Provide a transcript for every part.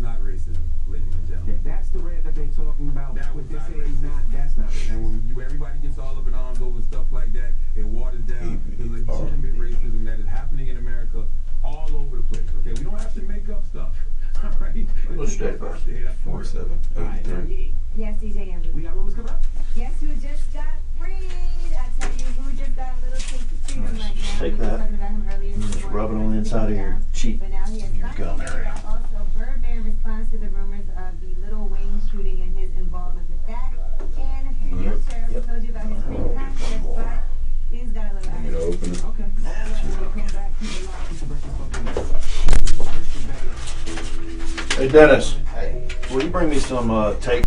not racism, ladies and gentlemen. If that's the red that they're talking about, That what was they're not saying, racist. that's not racist. And when everybody gets all up in arms over stuff like that, it waters down the legitimate racism that is happening in America all over the place. Okay, we don't have to make up stuff. All right. What's your date of birth? 4783. Yes, DJ Amber. We got rumors coming up? Guess who just got freed? I tell you who just got a little taste of freedom right now. Take We were that. talking about him earlier this Just morning. rub it on the inside of your cheek. But now he has Your finally gum figured area. out also Birdman responds to the rumors of the Little Wayne shooting and his involvement with that. And your sheriff told you about his free contest, but he's got a little You know, action. open it. Okay. We'll come back to the live. It's the Breakfast Club. Hey Dennis, will you bring me some tape?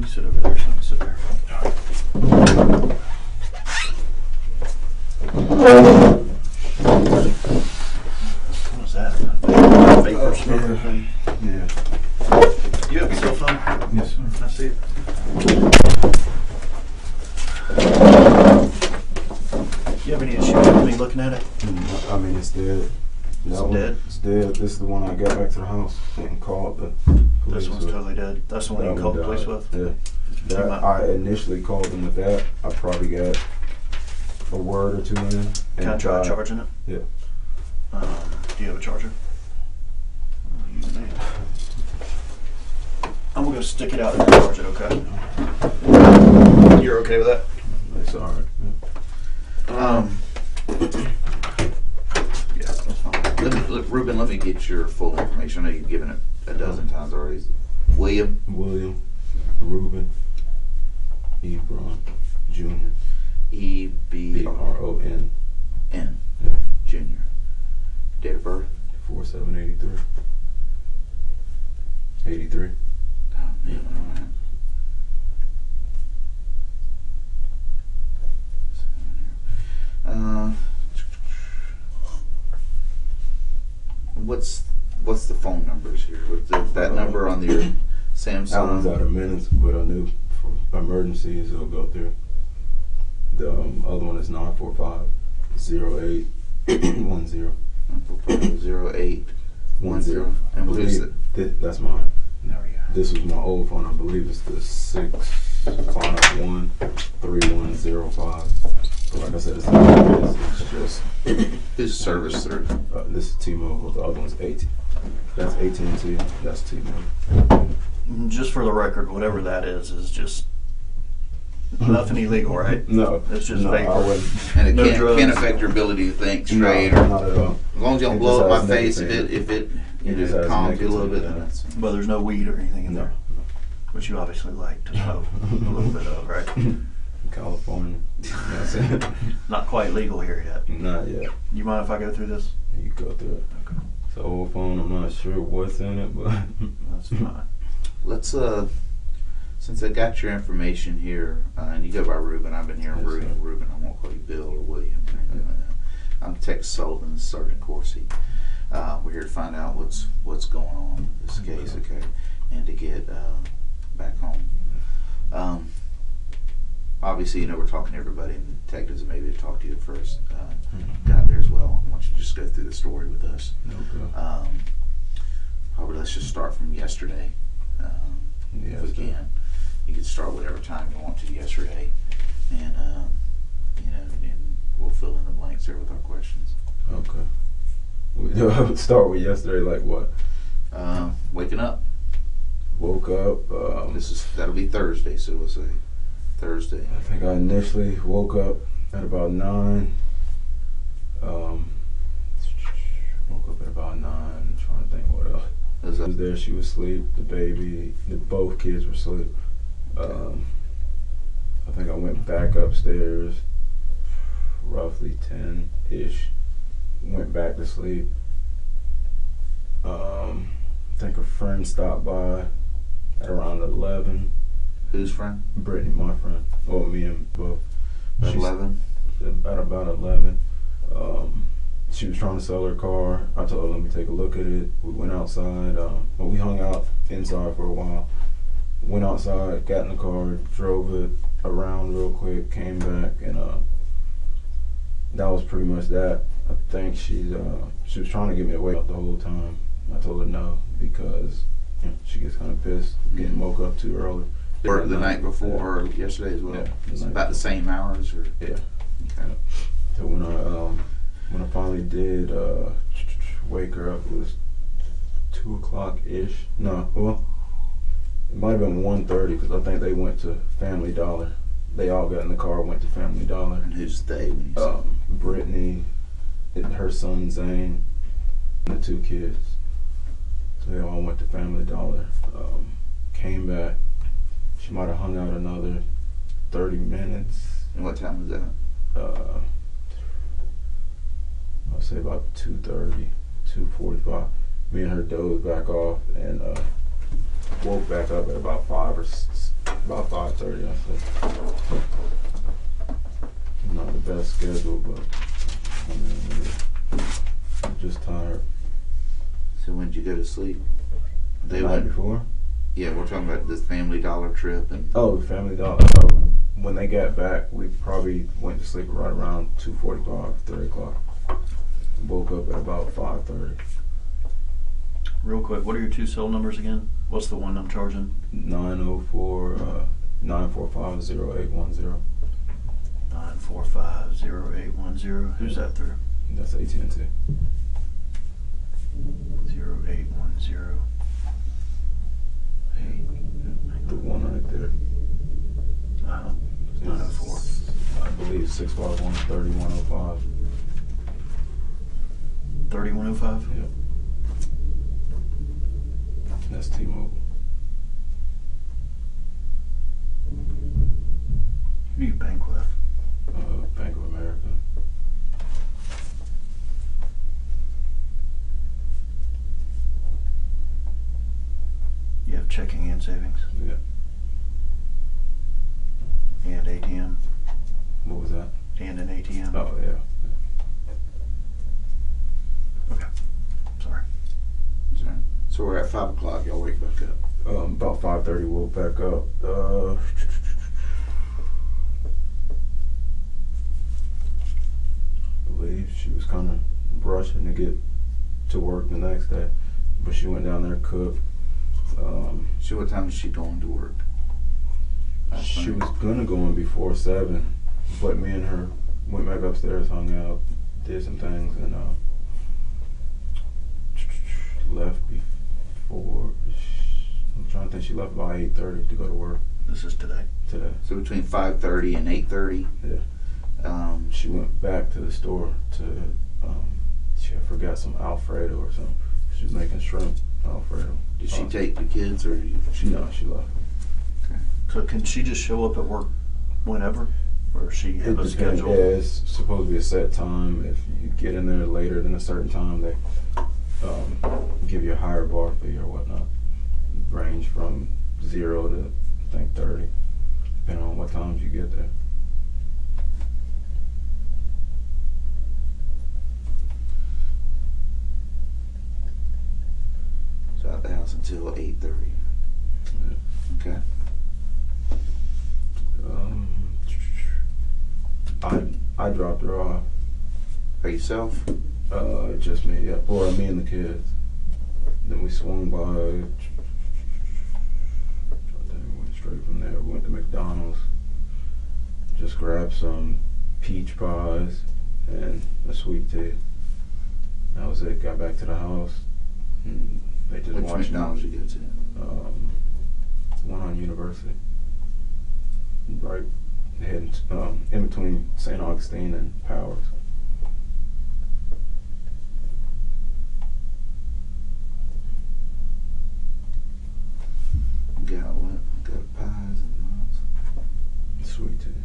Sit over there, so I can sit there. What was that? Vapor smoker thing? Yeah. You have a cell phone? Yes, sir. I see it. You have any issue with me looking at it? I mean, it's dead. It's dead? It's dead. This is the one I got back to the house and called the police. This one's with. totally dead. That's the one That you called the one police died. with? Yeah. That, I initially called them with that. I probably got a word or two in. Can I try charging it? Yeah. Do you have a charger? I'm gonna stick it out and charge it, okay? You're okay with that? That's all right. Yeah, that's fine. Ruben, let me get your full information. I know you've given it a dozen times already. William Ruben Ebron Jr. Ebron Yeah. Jr. Date of birth? 4783. 83. Oh, man, all right. What's the phone numbers here? What's that number on your That one's Samsung? out of minutes, but I knew for emergencies it'll go through. The other one is 945-0810. 0810. And who's it? That's mine. There we go. This was my old phone. I believe it's the 651-3105. But like I said, it's just Who's service through? this is T-Mobile. The other one's AT. That's AT&T. That's T-Mobile. Just for the record, whatever that is just nothing illegal, right? No, It's just no, vapor. I wouldn't. And it No can't drugs. affect your ability to think straight, No, or not at all. as long as you don't It blow up just my has face. nicotine. If it It just has calms you a little bit, nicotine, then that's But there's no weed or anything in No. there, which you obviously like to smoke a little bit of, right? California. That's it. Not quite legal here yet. Not yet. You mind if I go through this? You go through it. Okay. It's an old phone. I'm not sure what's in it, but That's fine. Let's Since I got your information here, and you go by Ruben, I've been hearing Yes, sir. Ruben. I won't call you Bill or William or anything like that. I'm Tex Sullivan, this is Sergeant Corsi. We're here to find out what's going on with this case, okay, and to get back home. Obviously, we're talking to everybody, and the detectives maybe to talk to you first. Got there as well. I want you to just go through the story with us. Okay. Probably let's just start from yesterday, if we can. You can start whatever time you want to yesterday, and and we'll fill in the blanks there with our questions. Okay. Start with yesterday, like what? Waking up. Woke up. That'll be Thursday, so we'll say Thursday. I think I initially woke up at about 9. Woke up at about 9. I'm trying to think what else. Is I was there. She was asleep. The baby, both kids were asleep. I think I went back upstairs, roughly 10-ish. Went back to sleep. I think a friend stopped by at around 11. Whose friend? Brittany, my friend, or me and both. At 11? At about 11. She was trying to sell her car. I told her, let me take a look at it. We went outside. We hung out inside for a while. Went outside, got in the car, drove it around real quick, came back, and that was pretty much that. I think she was trying to get me to wake up the whole time. I told her no, because she gets kind of pissed getting woke up too early. Or the night before, or yesterday as well? Yeah, It's about the same hours, or? Yeah. Okay. So when I finally did wake her up, it was 2 o'clock-ish. No, well, it might have been 1:30, because I think they went to Family Dollar. They all got in the car, went to Family Dollar. And who's they when you say? Brittany, her son Zane, and the 2 kids. So they all went to Family Dollar. Came back. She might have hung out another 30 minutes. And what time was that? I'll say about 2:30, 2:45. Me and her dozed back off and woke back up at about 5 or about 5:30. I said, not the best schedule, but I'm just tired. So when did you go to sleep? The night before? Yeah, we're talking about this Family Dollar trip and. Oh, Family Dollar. When they got back, we probably went to sleep right around 2:45, 3 o'clock. Woke up at about 5:30. Real quick, what are your 2 cell numbers again? What's the one I'm charging? 904-945-0810. 945-0810. Who's that through? That's AT&T. 0810. Hey. The one right there. 904. I believe 651-3105. 3105? Yep. That's T-Mobile. Who do you bank with? Bank of America. You have checking and savings? Yeah. And ATM? What was that? And an ATM? Oh, yeah. Okay. Sorry. So we're at 5 o'clock. Y'all wake back up. About 5:30, woke back up. I believe she was kind of rushing to get to work the next day, but she went down there to cook. So what time is she going to work? She was gonna go in before 7, but me and her went back upstairs, hung out, did some things, and left before. I'm trying to think. She left by 8:30 to go to work This is today? today. So between 5:30 and 8:30. Yeah. She went back to the store to. She forgot some Alfredo or something. She was making shrimp Alfredo. Did she take the kids or No, she left. Okay. So can she just show up at work whenever? Or she have a Depends. schedule? Yeah, it's supposed to be a set time. If you get in there later than a certain time, they give you a higher bar fee or whatnot. Range from $0 to I think 30, depending on what times you get there. So out the house until 8:30. Yeah. Okay. I dropped her off. By yourself? Just me, yeah. Or me and the kids. Then we swung by. Then we went straight from there. We went to McDonald's. Just grabbed some peach pies and a sweet tea. That was it. Got back to the house. And they just Which watched McDonald's you go to? One on University. Right heading in between St. Augustine and Powers. Got what? Got pies and nuts. Sweet tea.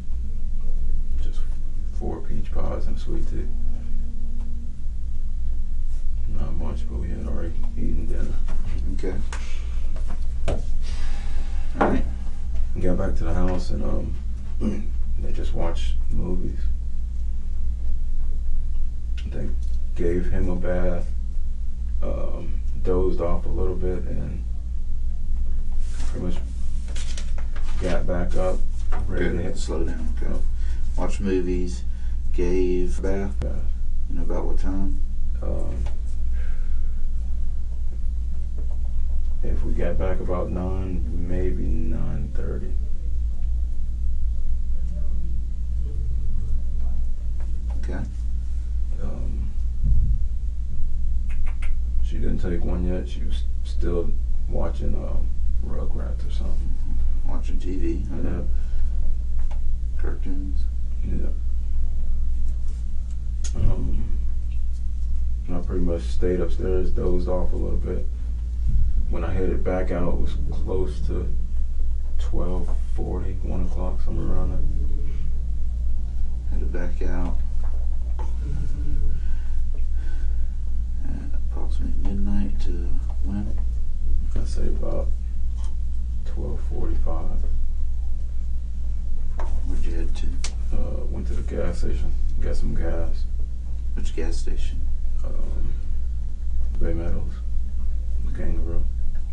Just 4 peach pies and sweet tea. Not much, but we had already eaten dinner. Okay. Alright. Got back to the house and they just watched movies. They gave him a bath, dozed off a little bit, and pretty much got back up, ready to hit. Slow down. Okay. Watch movies. Gave bath. You know about what time? If we got back about 9, maybe 9:30. Okay. She didn't take one yet. She was still watching Rugrats or something. Watching TV. Yeah. Cartoons. Yeah. I pretty much stayed upstairs, dozed off a little bit. When I headed back out, it was close to 12:40, 1 o'clock, somewhere around there. Headed back out at approximately midnight to when? I'd say about 12:45. Where'd you head to? Went to the gas station, got some gas. Which gas station? Bay Meadows, the Kangaroo.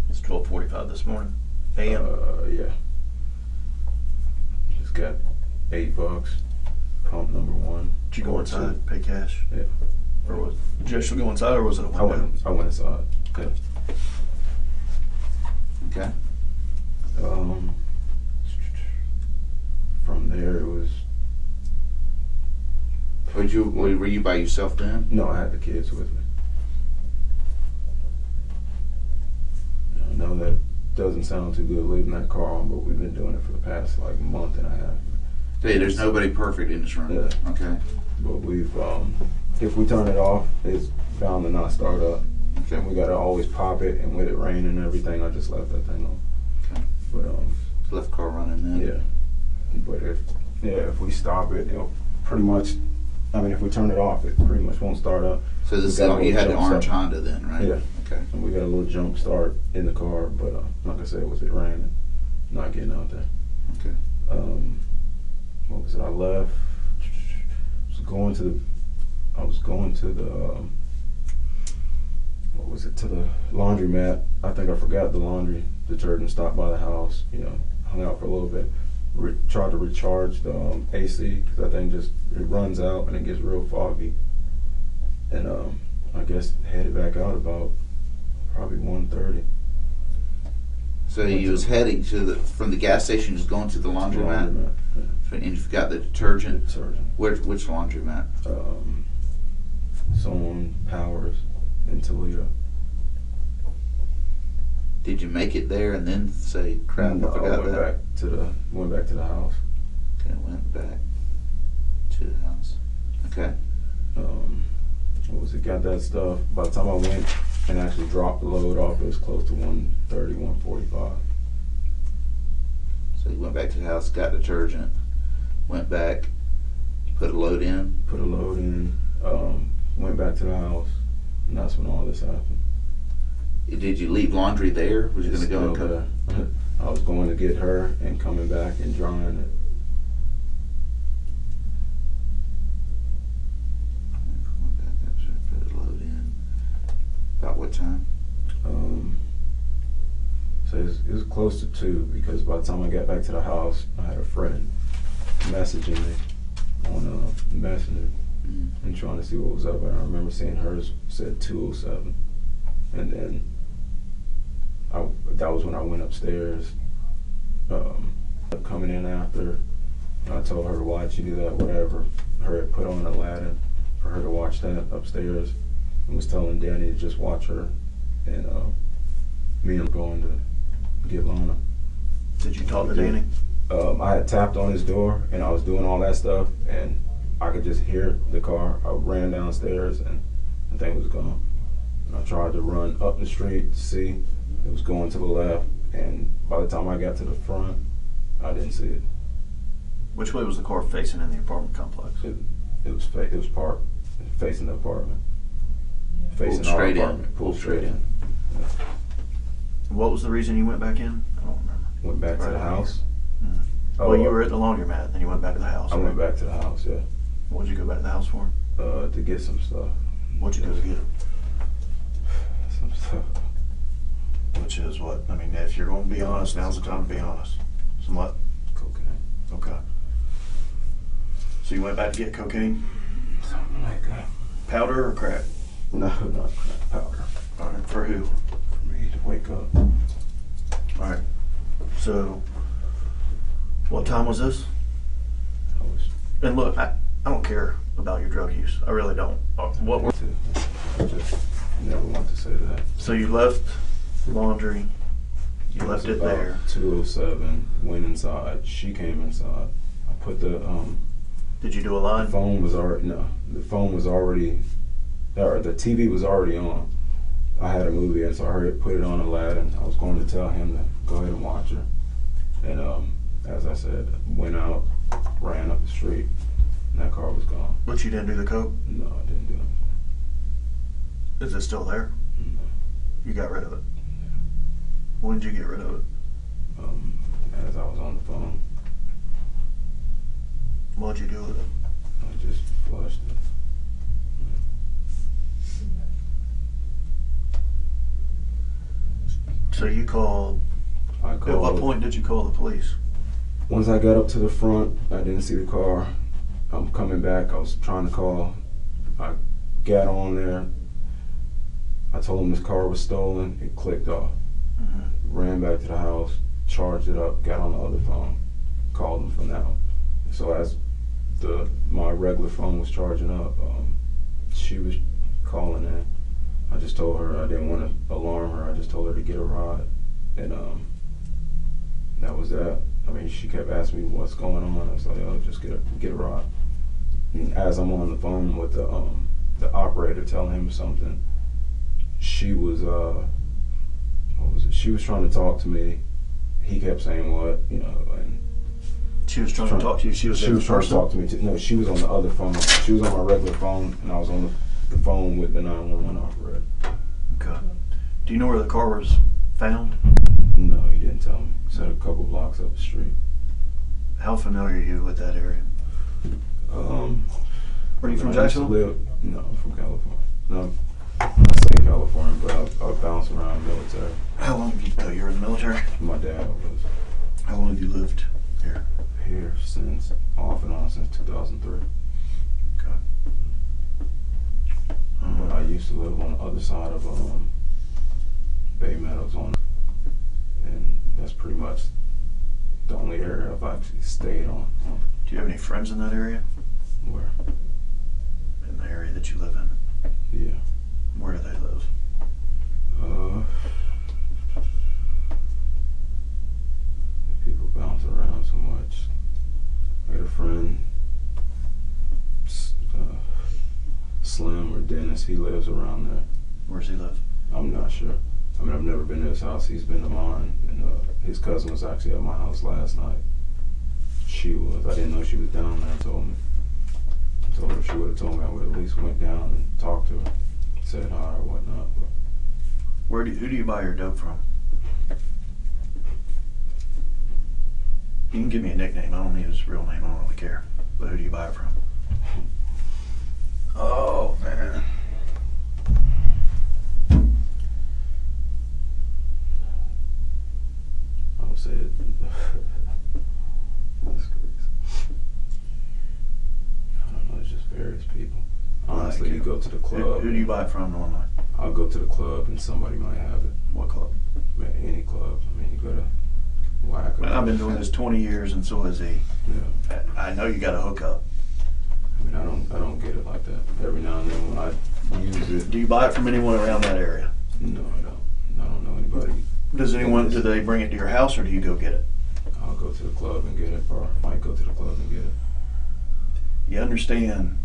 It's 12:45 this morning. AM. Yeah. Just got $8. Pump number 1. Did you go inside, pay cash? Yeah. Or was did you actually go inside, or was it a I window? went inside. Yeah. Okay. From there it was. Were you by yourself then? No, I had the kids with me. I know that doesn't sound too good leaving that car on, but we've been doing it for the past like month and a half. Hey, there's nobody perfect in this room. Yeah. Okay. But we've, if we turn it off, it's bound to not start up. Okay. And we gotta always pop it, and with it raining and everything, I just left that thing on. Okay. But Left car running then? yeah. But if we stop it, it'll pretty much, I mean, if we turn it off, it pretty much won't start up. So this is We got a you had the little orange jump Honda then, right? Yeah. Okay. And we got a little jump start in the car, but like I said, with it raining, not getting out there. Okay. What was it? I left. I was going to the what was it? To the laundromat. I think I forgot the laundry detergent. Stopped by the house. Hung out for a little bit. Tried to recharge the AC because that thing just it runs out and it gets real foggy. And I guess headed back out about probably 1:30. So you was heading from the gas station, just going to the laundromat? Yeah. And you forgot the detergent? Detergent. Which laundromat? Someone Powers in Toledo. Did you make it there and then say, crap, No, I forgot went that? back to the house. Okay, went back to the house. Okay. What was it? Got that stuff. By the time I went and actually dropped the load off, it was close to 1:30, 1:45. So you went back to the house, got detergent, went back, put a load in. Put a load in, went back to the house, and that's when all this happened. Did you leave laundry there? Was you going It's to go and still come? there. I was going to get her and coming back and drying it. Load in. About what time? So it was close to 2 because by the time I got back to the house, I had a friend messaging me on Messenger and trying to see what was up. And I remember seeing hers said 2:07, and then that was when I went upstairs. Coming in after, I told her to watch you do that, whatever. Her had put on Aladdin for her to watch that upstairs, and was telling Danny to just watch her, and me and going to get Lonna. Did you talk to Danny? I had tapped on his door and I was doing all that stuff and I could just hear the car. I ran downstairs and the thing was gone. And I tried to run up the street to see. It was going to the left, and by the time I got to the front, I didn't see it. Which way was the car facing in the apartment complex? It was parked facing the apartment. Facing Pulled our straight in. apartment. Pulled straight in. Yeah. What was the reason you went back in? I don't remember. Went back to the house. Well, you were at the laundromat, then you went back to the house. I went back to the house, yeah. What did you go back to the house for? To get some stuff. What'd you go to get? Some stuff. Which is what? I mean, if you're going to be honest, now's the time to be honest. Some what? Cocaine. Okay. So you went back to get cocaine? Something like that. Powder or crack? No, not crack, powder. All right. For who? For me to wake up. All right. So, what time was this? I was And look, I don't care about your drug use. I really don't. What were? I just never want to say that. So you left laundry. You left it there. 2:07. Went inside. She came inside. I put the Did you do a line? The phone was already or the TV was already on. I had a movie in, so I hurried, put it on Aladdin. I was going to tell him to go ahead and watch her. And as I said, went out, ran up the street, and that car was gone. But you didn't do the coke? No, I didn't do anything. Is it still there? No. You got rid of it? When did you get rid of it? As I was on the phone, What'd you do with it? I just flushed it. So you called. I called. At what point did you call the police? Once I got up to the front, I didn't see the car. I'm coming back. I was trying to call. I got on there. I told him this car was stolen. It clicked off. Ran back to the house, charged it up, got on the other phone, called him from that one. So as my regular phone was charging up, she was calling in. I just told her I didn't want to alarm her. I just told her to get a ride, and that was that. I mean, she kept asking me what's going on. I was like, oh, just get a ride. And as I'm on the phone with the operator telling him something, she was what was it? She was trying to talk to me. He kept saying what, and She was trying to talk to you. She was trying to talk to me too. No, she was on the other phone. She was on my regular phone, and I was on the phone with the 911 operator. Okay. Do you know where the car was found? No, he didn't tell me. He said a couple blocks up the street. How familiar are you with that area? Are you from Jacksonville? No, I'm from California. No, I say California, but I bounce around military. How long have you? Oh, you're in the military. My dad was How long have you lived here? here since off and on since 2003. Okay. But I used to live on the other side of Bay Meadows and that's pretty much the only area I've actually stayed on. Do you have any friends in that area? Where? In the area that you live in? Yeah. Where do they live? People bounce around so much. I got a friend, Slim or Dennis, he lives around there. Where's he live? I'm not sure. I mean, I've never been to his house. He's been to mine. And his cousin was actually at my house last night. She was. I didn't know she was down there. I told her if she would have told me, I would have at least went down and talked to her, said hi or whatnot. But Who do you buy your dope from? You can give me a nickname. I don't need his real name. I don't really care. But who do you buy it from? Oh man. I would say it. That's crazy. I don't know. It's just various people. Honestly, Like, you go to the club. Who do you buy it from normally? I'll go to the club and somebody might have it. What club? Man, any club. I mean, you go to Whack. Man, I've been doing this 20 years, and so has he. Yeah. I know you got to hook up. I mean, I don't get it like that. Every now and then when I use it. Do you buy it from anyone around that area? No, I don't. I don't know anybody. Do they bring it to your house, or do you go get it? I'll go to the club and get it, or I might go to the club and get it. You understand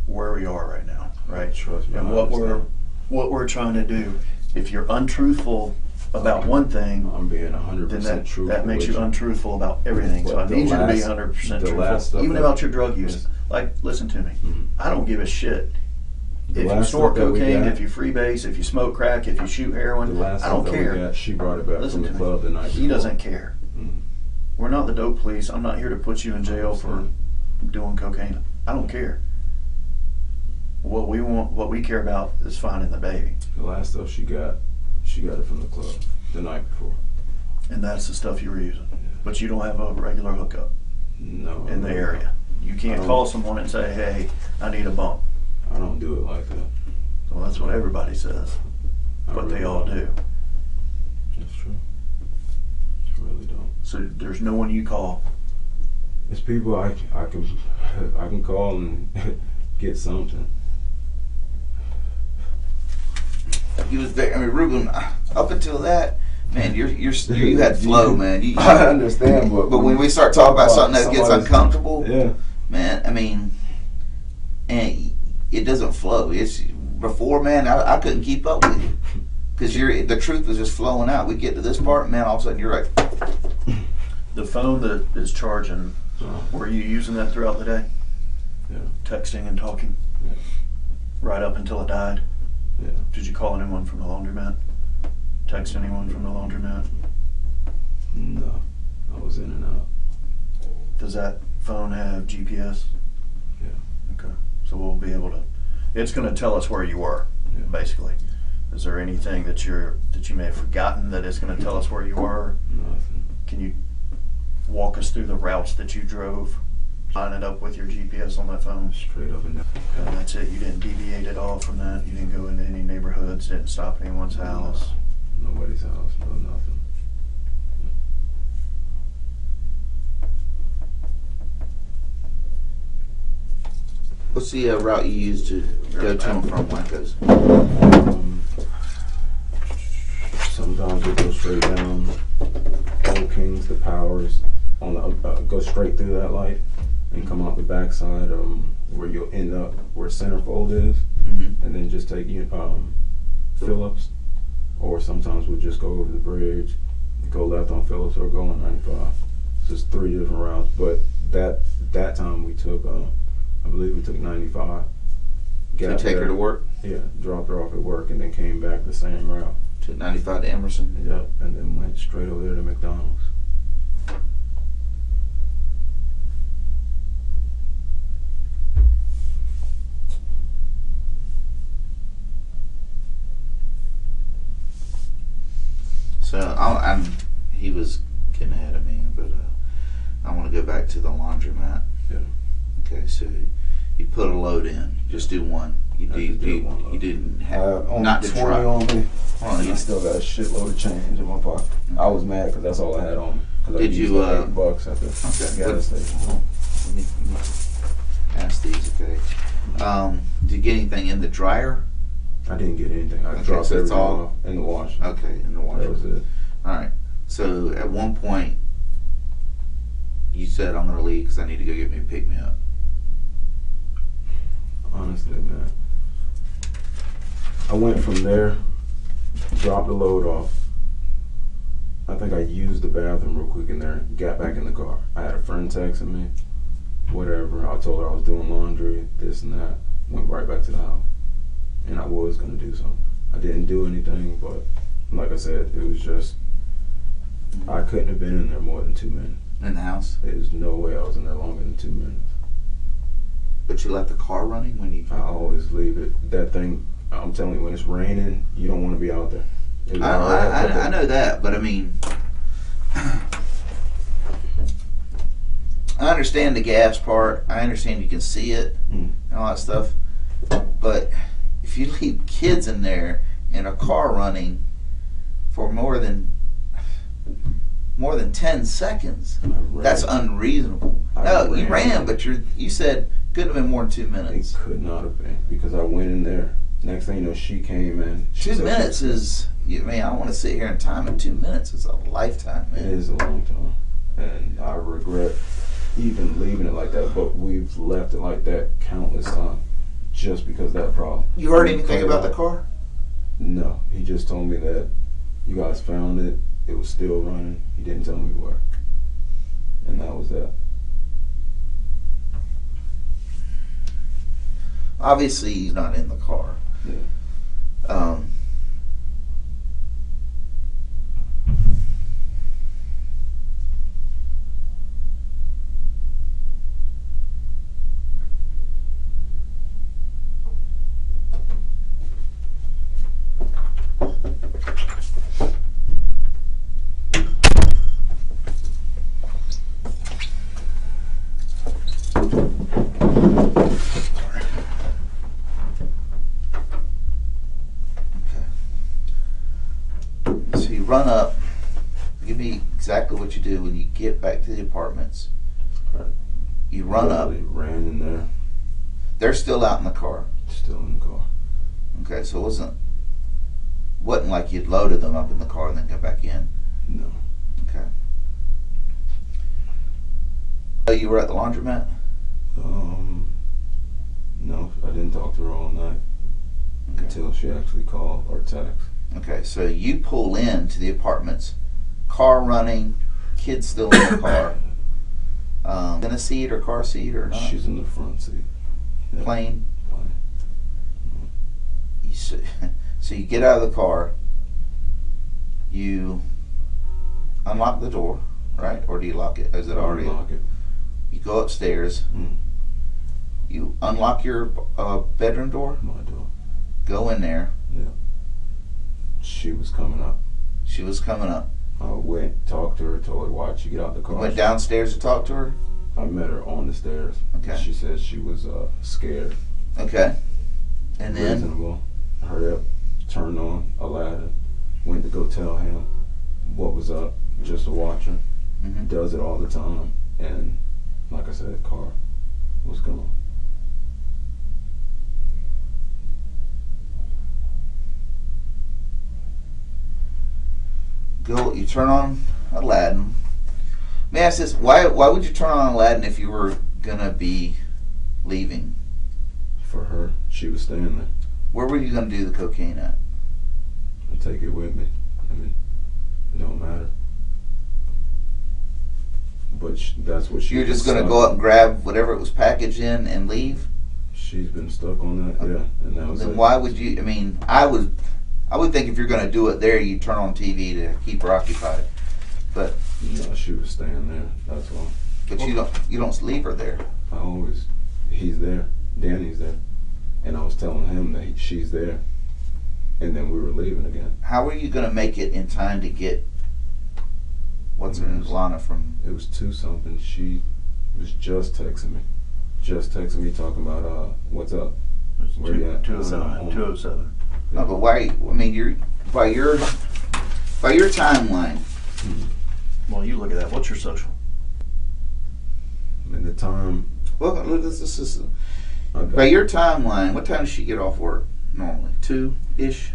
where we are right now, right? Trust me. And I what understand. we're trying to do. If you're untruthful about one thing, I'm being 100% then truthful. that makes you with untruthful about everything. So I But the need you to be last- 100% the last truthful, stuff even that- about your drug use. Like, listen to me. Mhm. I don't give a shit The if you last snort stuff that we cocaine, got- if you freebase, if you smoke crack, if you shoot The heroin. last I don't stuff that we care. got, she brought it back Listen from the to club me. the night before. He doesn't care. Mhm. We're not the dope police. I'm not here to put you in jail for doing cocaine. I don't care. What we care about is finding the baby. The last stuff she got it from the club the night before. And that's the stuff you were using. But you don't have a regular hookup No. in the area. You can't call someone and say, hey, I need a bump. I don't do it like that. Well, that's what everybody says. I But really they all don't. do. That's true. I really don't. So there's no one you call. It's people I can call and get something. He was very. I mean, Ruben. Up until that, man, you had flow, man. I understand, but when we start talking about something that gets uncomfortable, yeah, man. I mean, and it doesn't flow. It's before, man. I couldn't keep up with you because the truth was just flowing out. We get to this part, man. All of a sudden, you're like, The phone that is charging, were you using that throughout the day? yeah, Texting and talking? Yeah. Right up until it died? yeah. Did you call anyone from the laundromat? Text anyone from the laundromat? No, I was in and out. Does that phone have GPS? Yeah. Okay. So we'll be able to, it's going to tell us where you were, Yeah. basically. Is there anything that you may have forgotten that it's going to tell us where you were? Nothing. Can you walk us through the routes that you drove? Line it up with your GPS on that phone? Straight up and down. And that's it? You didn't deviate at all from that? You didn't go into any neighborhoods, didn't stop at anyone's house? Nobody's house, no nothing. what's the route you use to go to and from Wackos? Sometimes we go straight down Old Kings, the Powers, on the go straight through that light and come out the backside where you'll end up where Centerfold is, Mm-hmm. and then just take Phillips, or sometimes we'll just go over the bridge, go left on Phillips, or go on 95. It's just 3 different routes. But that time we took, I believe we took 95. To take her to work? Yeah, dropped her off at work and then came back the same route. To 95 to Emerson? Yep, and then went straight over there to McDonald's. So he was getting ahead of me, but I want to go back to the laundromat. Yeah. Okay, so you put a load in. Just do one. You I just did one load. You didn't have only not the 20 truck. on me. Hold on, I still got a shitload of change in my pocket. I was mad because that's all I had on me. 'Cause I Did used you, like $8 at the gas station. Let me ask these, okay. Did you get anything in the dryer? I didn't get anything. I Okay, dropped so it's everything all- off in the wash. Okay, in the washer. That was it. All right. So at one point, you said, I'm going to leave because I need to go get me a pick-me-up. Honestly, man. I went from there, dropped the load off. I think I used the bathroom real quick in there, got back in the car. I had a friend texting me, whatever. I told her I was doing laundry, this and that. Went right back to the house. And I was going to do something. I didn't do anything, but like I said, it was just I couldn't have been in there more than 2 minutes. In the house? There's no way I was in there longer than 2 minutes. But you left the car running when you... I always leave it. That thing, I'm telling you, when it's raining, you don't want to be out there. I know that, but I mean... I understand the gas part. I understand you can see it and all that stuff. But if you leave kids in there in a car running for more than 10 seconds, that's unreasonable. No, you ran, but you said couldn't have been more than 2 minutes. It could not have been, because I went in there. Next thing you know, she came in. 2 minutes is, I mean, I don't want to sit here and time it. 2 minutes is a lifetime, man. It is a long time. And I regret even leaving it like that, but we've left it like that countless times just because of that problem. You heard anything about the car? No. He just told me that you guys found it. It was still running. He didn't tell me where. And that was that. Obviously, he's not in the car. Yeah. Run up. Give me exactly what you do when you get back to the apartments. Right. You run up. Ran in there. They're still out in the car. Still in the car. Okay, so it wasn't like you'd loaded them up in the car and then go back in. No. Okay. Oh, you were at the laundromat? No, I didn't talk to her all night until she actually called or texted. Okay, so you pull in to the apartments, car running, kids still in the car. In a seat or car seat or not? She's in the front seat. Yeah. Plane? So you get out of the car, you unlock the door, right? Or do you lock it? Is it already? Unlock it. You go upstairs. You unlock your bedroom door. My door. Go in there. Yeah. She was coming up. She was coming up. I went, talked to her, told her, why'd she get out the car? You went downstairs to talk to her? I met her on the stairs. Okay. She said she was scared. Okay. And then? Reasonable. Hurry up, turned on Aladdin, went to go tell him what was up, just to watch her. Does it all the time. And like I said, the car was gone. Go. You turn on Aladdin. May I ask this? Why would you turn on Aladdin if you were gonna be leaving? For her, she was staying there. Where were you gonna do the cocaine at? I take it with me. I mean, it don't matter. But that's what she. You're just gonna go up and grab whatever it was packaged in and leave? She's been stuck on that, yeah. And that was then it. why would you? I mean, I would think if you're gonna do it there, you turn on TV to keep her occupied. But no, she was staying there. That's why. But you don't leave her there. He's there. Danny's there, and I was telling him that she's there, and then we were leaving again. How were you gonna make it in time to get? What's her name? Lonna from. It was 2-something. She was just texting me talking about what's up. Where you at? 207. No, but why? I mean, you're by your timeline. Well, you look at that. What's your social? And the time. Well, this is by your timeline. What time does she get off work normally? 2-ish.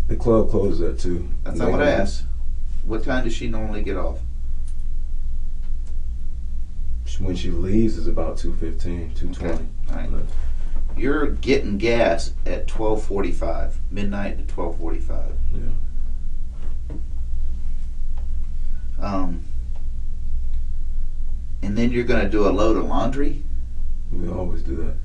The club closes at 2. That's not what I asked. What time does she normally get off? When she leaves is about 2:15, 2:20. Okay. All right. You're getting gas at 12:45, midnight to 12:45. Yeah. And then you're going to do a load of laundry? We always do that.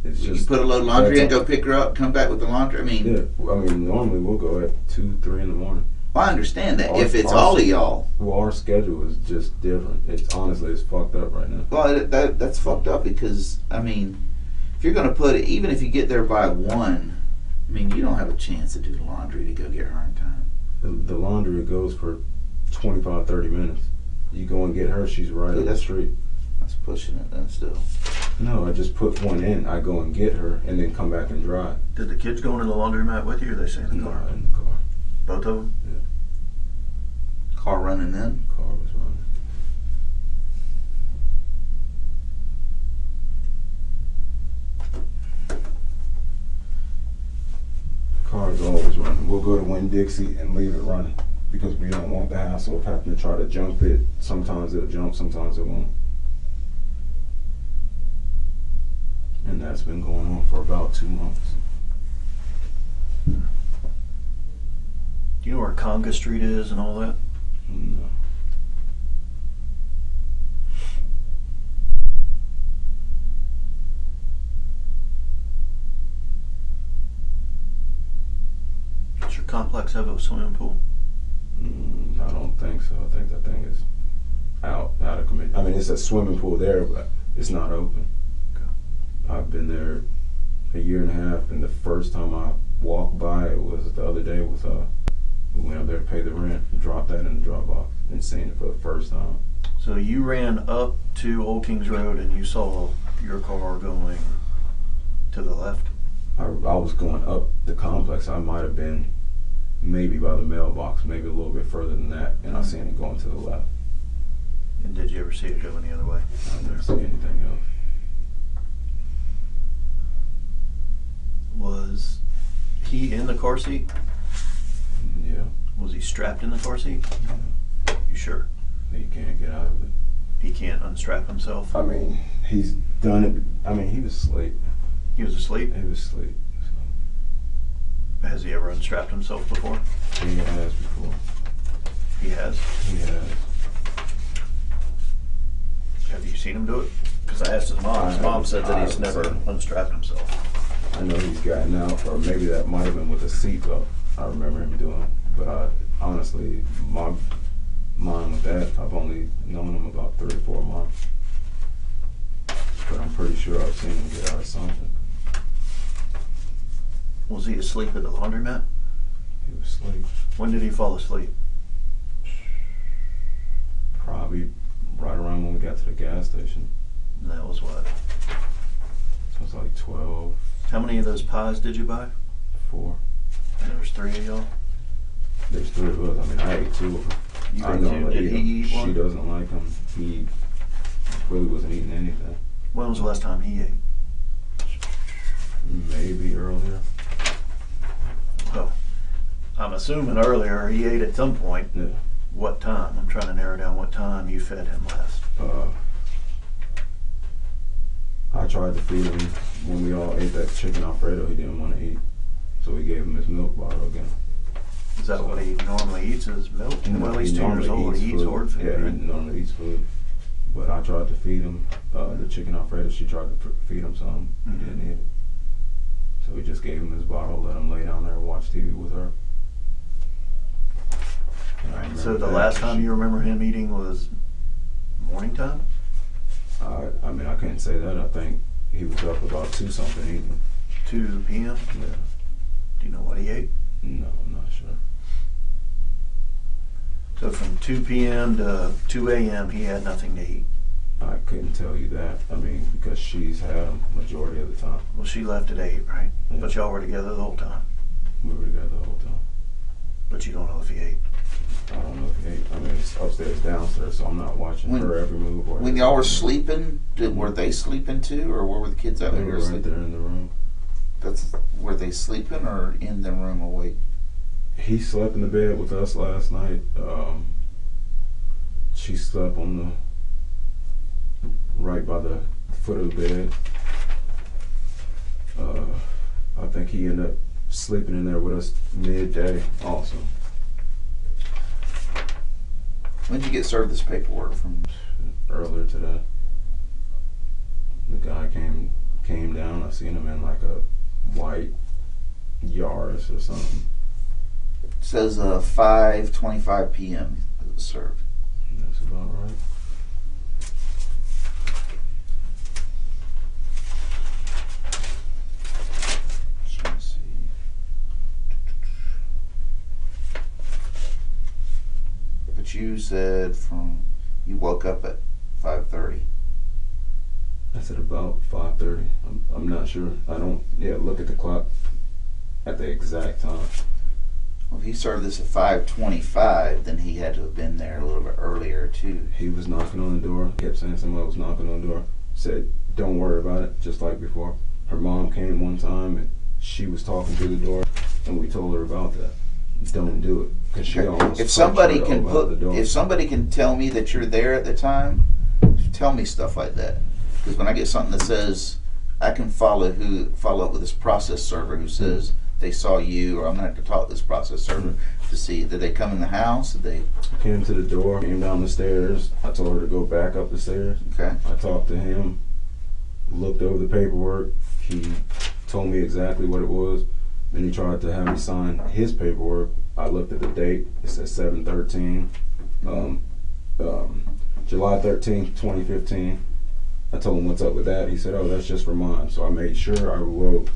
It's You just put a load of laundry and go pick her up, come back with the laundry? I mean, yeah. I mean, normally we'll go at 2, 3 in the morning. Well, I understand that. Our- If it's our- all of y'all, Well, our schedule is just different. It's honestly, it's fucked up right now. well, that's fucked up because, I mean, if you're going to put it, even if you get there by 1, I mean, you don't have a chance to do the laundry to go get her in time. The laundry goes for 25, 30 minutes. You go and get her, she's right Yeah, up the that's- street. That's pushing it then still. No, I just put one in. I go and get her and then come back and drive. Did the kids go into the laundromat with you, or they stay in the No, car? in the car. Both of them? Car running in. Car was running. Car's always running. We'll go to Winn-Dixie and leave it running because we don't want the hassle of having to try to jump it. Sometimes it'll jump, sometimes it won't. And that's been going on for about 2 months. Do you know where Conga Street is and all that? No. Does your complex have a swimming pool? I don't think so. I think that thing is out of commission. I mean, it's a swimming pool there, but it's not open. Okay. I've been there a year and a half, and the first time I walked by, it was the other day with we went up there to pay the rent, dropped that in the drop box, and seen it for the first time. So you ran up to Old Kings Road and you saw your car going to the left? I was going up the complex. I might have been maybe by the mailbox, maybe a little bit further than that, and I seen it going to the left. And did you ever see it going the other way? I never seen anything else. Was he in the car seat? Yeah, Was he strapped in the car seat? You sure? he can't get out of it. He can't unstrap himself? I mean, he's done it. I mean, he was asleep. He was asleep? He was asleep. Has he ever unstrapped himself before? So he has before. He has. He has. Have you seen him do it? Because I asked his mom. His mom said that he's never unstrapped himself. I know he's gotten out, or maybe that might have been with a seatbelt. I remember him doing it. But honestly, my mind with that, I've only known him about 3 or 4 months. But I'm pretty sure I've seen him get out of something. Was he asleep at the laundromat? He was asleep. When did he fall asleep? Probably right around when we got to the gas station. And that was what? So it was like 12, How many of those pies did you buy? 4. And there was 3 of y'all? There's 3 of us. I mean, I ate 2 of them. You I ate know 2. Did he eat She one? doesn't like them. He really wasn't eating anything. When was the last time he ate? Maybe earlier. Well, I'm assuming earlier he ate at some point. Yeah. What time? I'm trying to narrow down what time you fed him last. I tried to feed him when we all ate that chicken Alfredo. He didn't want to eat, so we gave him his milk bottle again. Is that what he normally eats, is milk? Well, he's 2 years normally old. He eats food. hard food, Yeah, right? he normally eats food. But I tried to feed him the chicken Alfredo. She tried to feed him some. He didn't eat it. So we just gave him his bottle, let him lay down there and watch TV with her. And I So remember the that. last time you remember him eating was morning time? I mean, I couldn't say that. I think he was up about 2 something eating. 2 p.m.? Yeah. Do you know what he ate? No, I'm not sure. So from 2 p.m. to 2 a.m. he had nothing to eat. I couldn't tell you that. I mean, because she's had him majority of the time. Well, she left at 8, right? Yeah. But y'all were together the whole time. We were together the whole time. But you don't know if he ate. I don't know if he ate. I mean, it's upstairs, downstairs, so I'm not watching When- her every move. Or When y'all were sleeping, were they sleeping too, or were the kids out they there were right sleeping? there in the room. Were they sleeping or in the room awake? He slept in the bed with us last night. She slept on the right by the foot of the bed. I think he ended up sleeping in there with us midday also. When did you get served this paperwork from? Earlier today. The guy came down. I seen him in like a white Yaris or something. It says 5:25 p.m. it was served. That's about right. Just trying to see. But you said you woke up at 5:30. That's at about 5:30. I'm not sure. I don't. Yeah, look at the clock at the exact time. Well, if he started this at 5:25, then he had to have been there a little bit earlier too. He was knocking on the door. Kept saying somebody was knocking on the door. Said, "Don't worry about it." Just like before. Her mom came one time and she was talking through the door, and we told her about that. Don't do it, because she almost. If somebody punched her can out the door. if somebody can tell me that you're there at the time, tell me stuff like that. Because when I get something that says I can follow up with this process server who says they saw you, or I'm gonna have to talk to this process server to see, did they come in the house? Did they? Came to the door, came down the stairs. I told her to go back up the stairs. Okay. I talked to him, looked over the paperwork. He told me exactly what it was. Then he tried to have me sign his paperwork. I looked at the date. It said 7/13, July 13th, 2015. I told him what's up with that. He said, "Oh, that's just for mine." So I made sure I wrote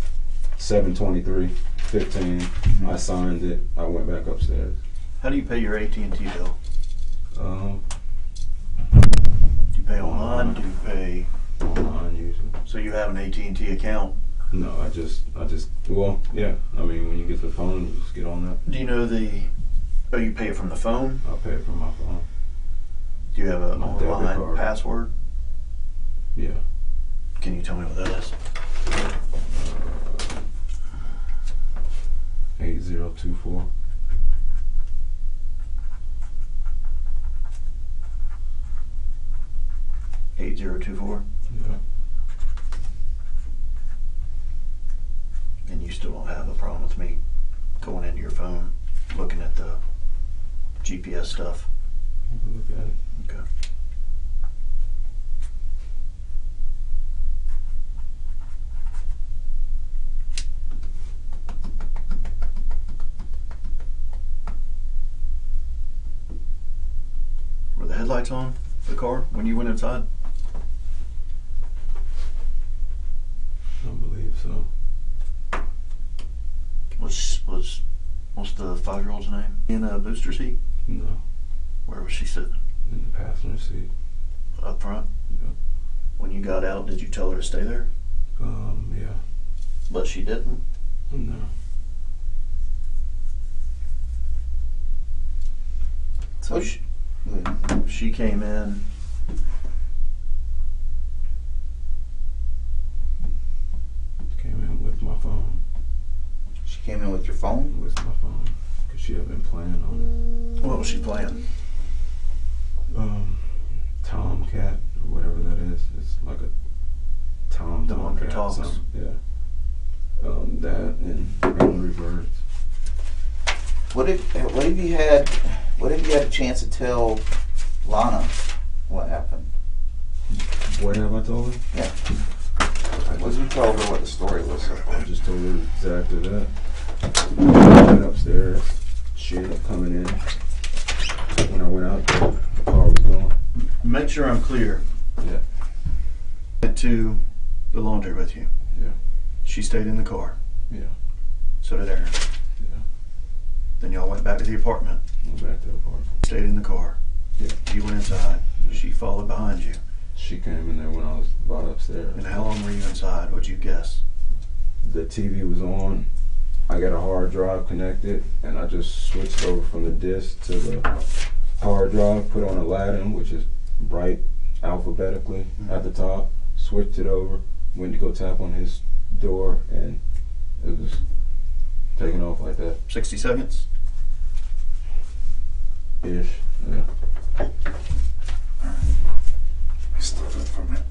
7/23/15. I signed it. I went back upstairs. How do you pay your AT&T bill? Um, Do you pay online? Do you pay? Online usually. So you have an AT&T account? No, I just, well, yeah. I mean, when you get the phone, you just get on that. Do you know you pay it from the phone? I'll pay it from my phone. Do you have an My debit online card. password? Yeah. Can you tell me what that is? 8024. $8024. Yeah. And you still don't have a problem with me going into your phone, looking at the GPS stuff? Look at it. Okay. Were the headlights on the car when you went inside? I don't believe so. What's the 5-year-old's name? In a booster seat? No. Where was she sitting? In the passenger seat. Up front? Yeah. When you got out, did you tell her to stay there? Yeah. But she didn't? No. So she came in. Came in with my phone. She came in with your phone? With my phone. Because she had been playing on What was she playing? it. Tomcat, or whatever that is. It's like a The one that Tomcat. talks. Something. Yeah. That and Angry Birds. What have you had a chance to tell Lonna what happened? What have I told her? Yeah. What you told her what the story was so far? I just told her exactly that. I went upstairs. She ended up coming in. When I went out there, the car was gone. Make sure I'm clear. Yeah. Went to the laundry with you. Yeah. She stayed in the car. Yeah. So did Aaron. Yeah. Then y'all went back to the apartment. Went back to the apartment. Stayed in the car. Yeah. You went inside. Yeah. She followed behind you. She came in there when I was about upstairs. And how long were you inside? What'd you guess? The TV was on. I got a hard drive connected, and I just switched over from the disc to the hard drive, put on Aladdin, which is bright alphabetically at the top, switched it over, went to go tap on his door, and it was taking off like that. 60 seconds? Ish. Yeah. Step up for a minute.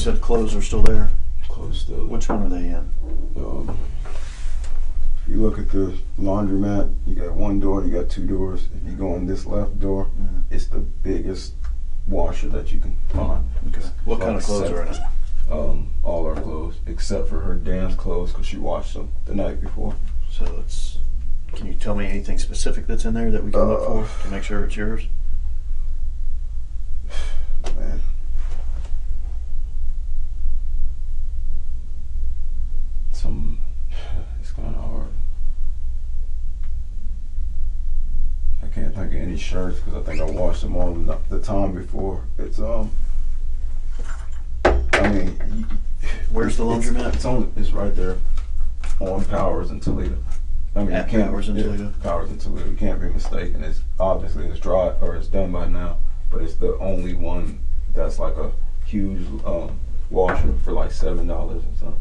said clothes are still there. Clothes still. Which one are they in? If you look at the laundromat, you got one door, you got two doors. If you go in this left door, it's the biggest washer that you can find. Okay. What kind of clothes are in it? All our clothes, except for her dance clothes, because she washed them the night before. So it's. Can you tell me anything specific that's in there that we can look for to make sure it's yours? Man. It's kind of hard. I can't think of any shirts because I think I washed them all the time before. It's I mean, Where's the laundromat? It's right there on Powers in Toledo. I mean, At Powers in Toledo? Powers in Toledo. You can't be mistaken. It's obviously it's dry or it's done by now, but it's the only one that's like a huge washer for like $7 or something.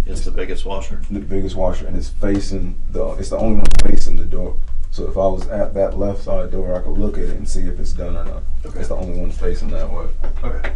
It's the biggest washer. The biggest washer, and it's facing it's the only one facing the door. So if I was at that left side door, I could look at it and see if it's done or not. Okay. It's the only one facing that way. Okay.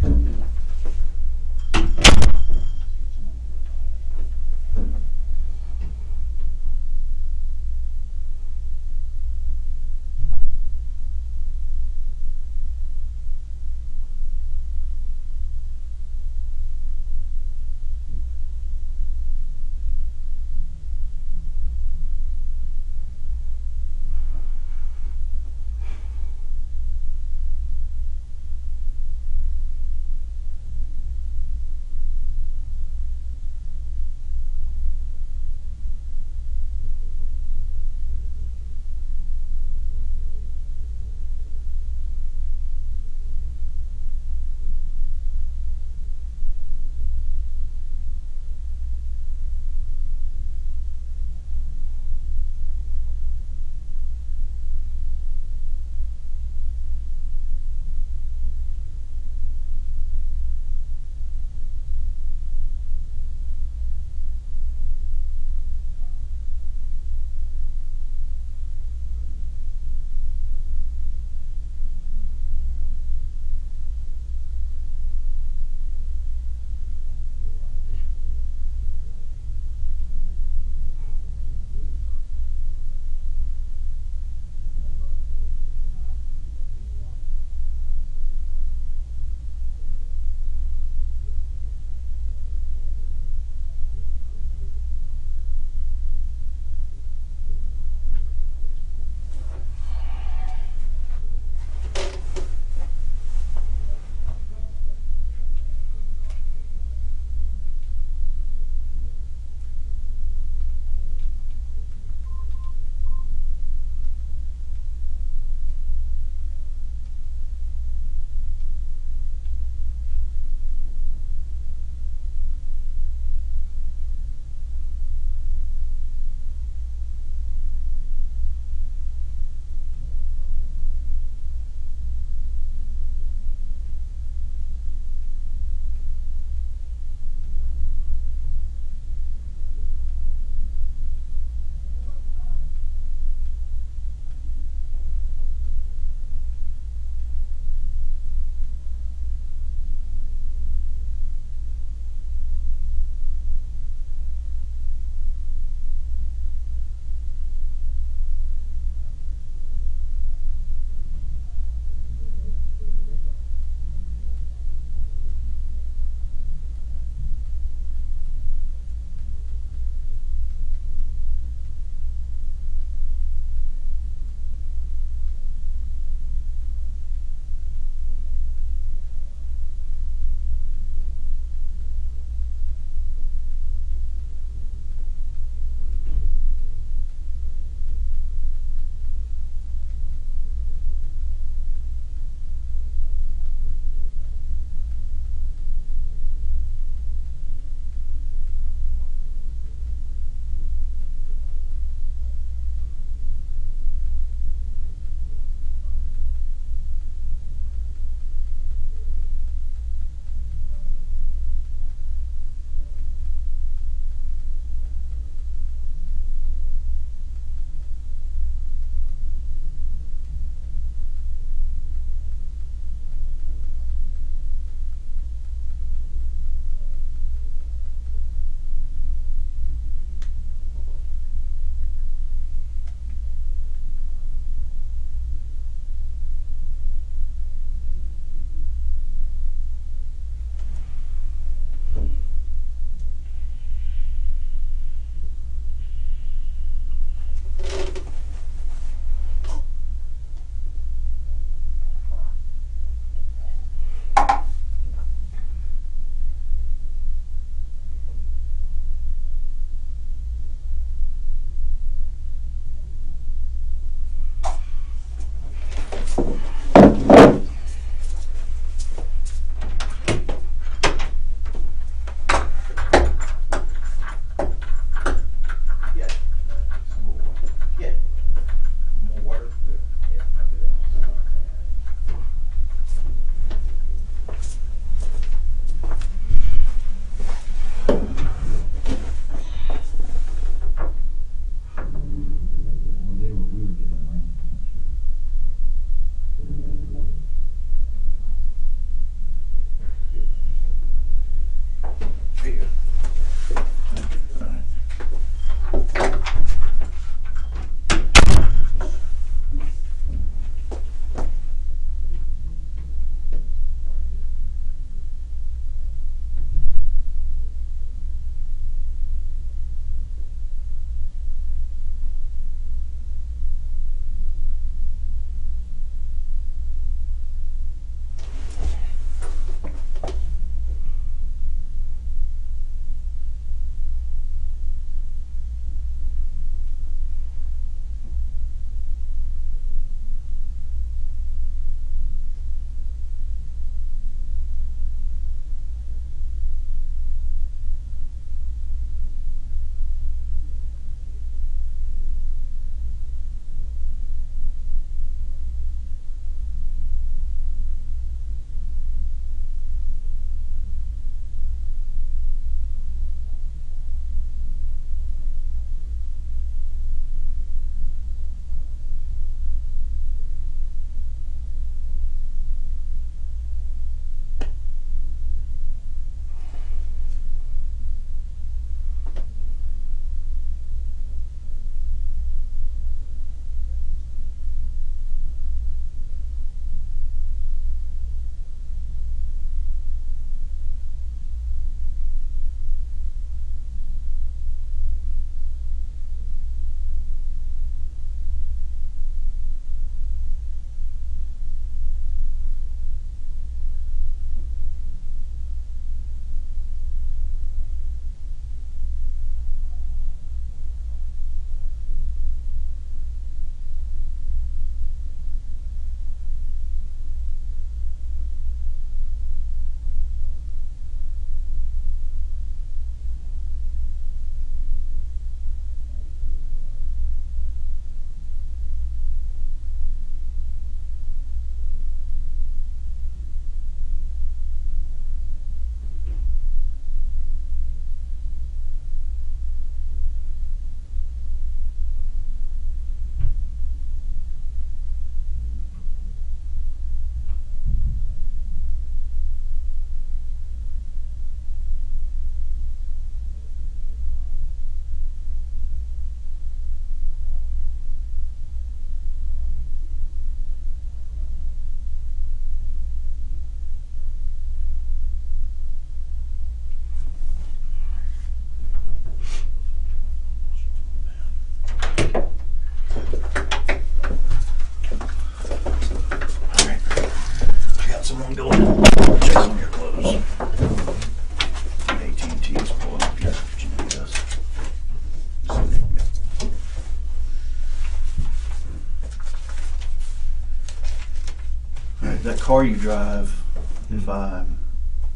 car you drive,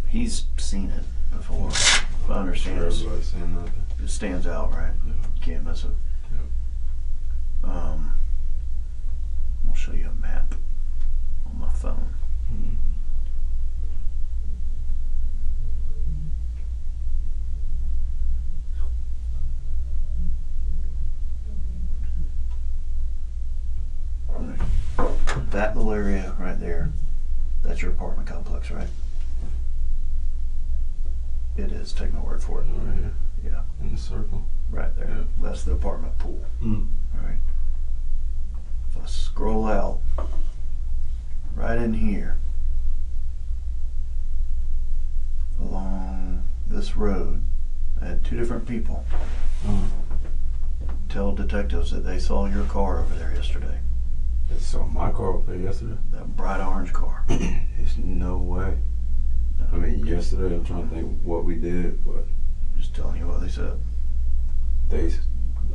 he's seen it before. If I understand it. Everybody's saying nothing. It stands out, right? Yeah. You can't miss it. Yep. I'll show you a map on my phone. Mhm. That little area right there, that's your apartment complex, right? It is. Take my word for it. Right here. Yeah, In the circle. right there. Yeah. That's the apartment pool. Mm. All right. If I scroll out, right in here, along this road, I had two different people tell detectives that they saw your car over there yesterday. They saw my car up there yesterday. That bright orange car. There's no way. I mean, yesterday I'm trying to think what we did, but Just telling you what they said.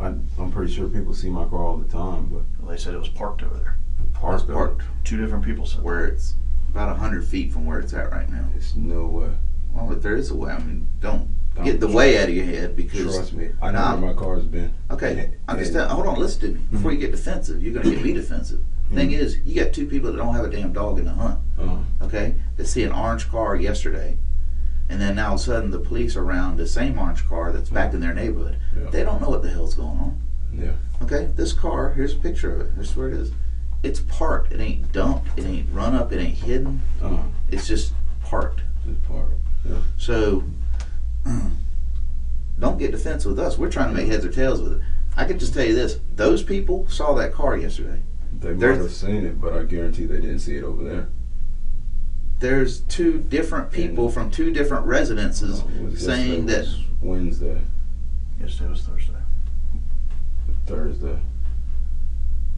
I'm pretty sure people see my car all the time, but Well, they said it was parked over there. parked It's parked Two different people said where it's about 100 feet from where it's at right now. there's no way. Well, but there is a way. I mean, don't get the way out of your head because. Trust me, I know Nah. where my car's been. Okay, understand. Hold on, listen to me. Before you get defensive, you're gonna get me defensive. Thing is, you got two people that don't have a damn dog in the hunt. Okay, that see an orange car yesterday, and then now all of a sudden the police are around the same orange car that's back in their neighborhood. Yeah. They don't know what the hell's going on. Yeah. Okay, this car, here's a picture of it. Here's where it is. It's parked. It ain't dumped. It ain't run up. It ain't hidden. It's just parked. Just parked. Yeah. So, don't get defensive with us. We're trying to make heads or tails with it. I can just tell you this. Those people saw that car yesterday. They might have seen it, but I guarantee they didn't see it over there. There's two different people from two different residences saying that. Wednesday, Yesterday was Thursday. Thursday.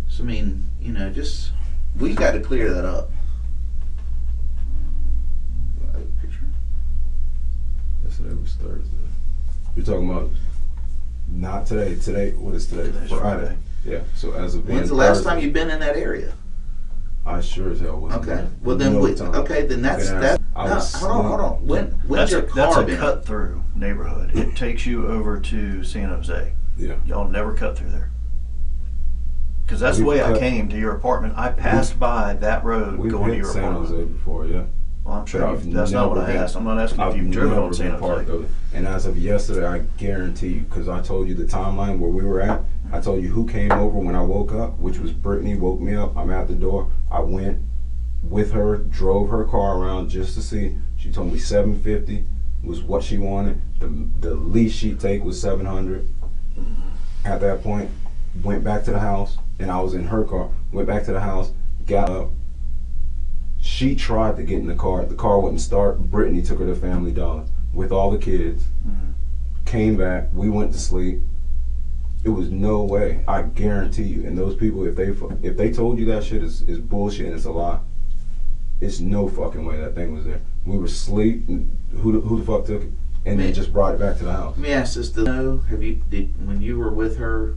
So, I mean, you know, just we got to clear that up. Picture. Yesterday was Thursday. You're talking about not today. Today, what is today? Today's Friday. Yeah. So as of When's the last time you've been in that area? I sure as hell wasn't. Okay. there. Well, then, No time. okay, then that's that. I No, was hold on. When's your That's car a been? cut through neighborhood. It takes you over to San Jose. Yeah. Y'all never cut through there. Because that's the We've way I cut- came to your apartment. I passed by that road We've going to hit your San apartment. Jose before, yeah. Well, I'm sure I've that's not what never I been- asked. I'm not asking if I've you've driven never on San been parked Jose. over. And as of yesterday, I guarantee you, because I told you the timeline where we were at. I told you who came over when I woke up, which was Brittany. Woke me up. I'm at the door. I went with her, drove her car around just to see. She told me $750 was what she wanted. The least she'd take was $700. At that point, went back to the house, and I was in her car. Went back to the house, got up. She tried to get in the car. The car wouldn't start. Brittany took her to Family Dollar with all the kids. Came back. We went to sleep. It was no way. I guarantee you. And those people, if they told you that shit is bullshit and it's a lie, it's no fucking way that thing was there. We were asleep. Who the fuck took it? And then just brought it back to the house. Let me ask this: when you were with her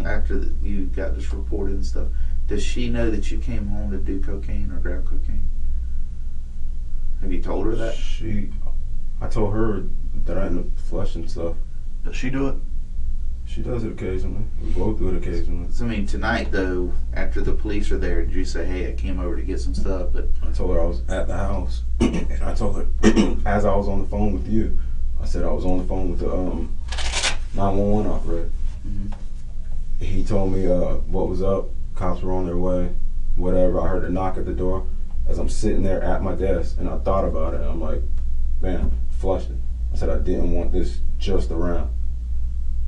after you got this reported and stuff? Does she know that you came home to do cocaine or grab cocaine? Have you told her that? I told her that I ended up flushing stuff. Does she do it? She does it occasionally. We both do it occasionally. So, I mean, tonight though, after the police are there, did you say, "Hey, I came over to get some stuff"? But I told her I was at the house, and I told her as I was on the phone with you, I said I was on the phone with the 911 operator. He told me what was up. Cops were on their way. Whatever. I heard a knock at the door as I'm sitting there at my desk, and I thought about it. I'm like, man, flushed it. I said I didn't want this just around.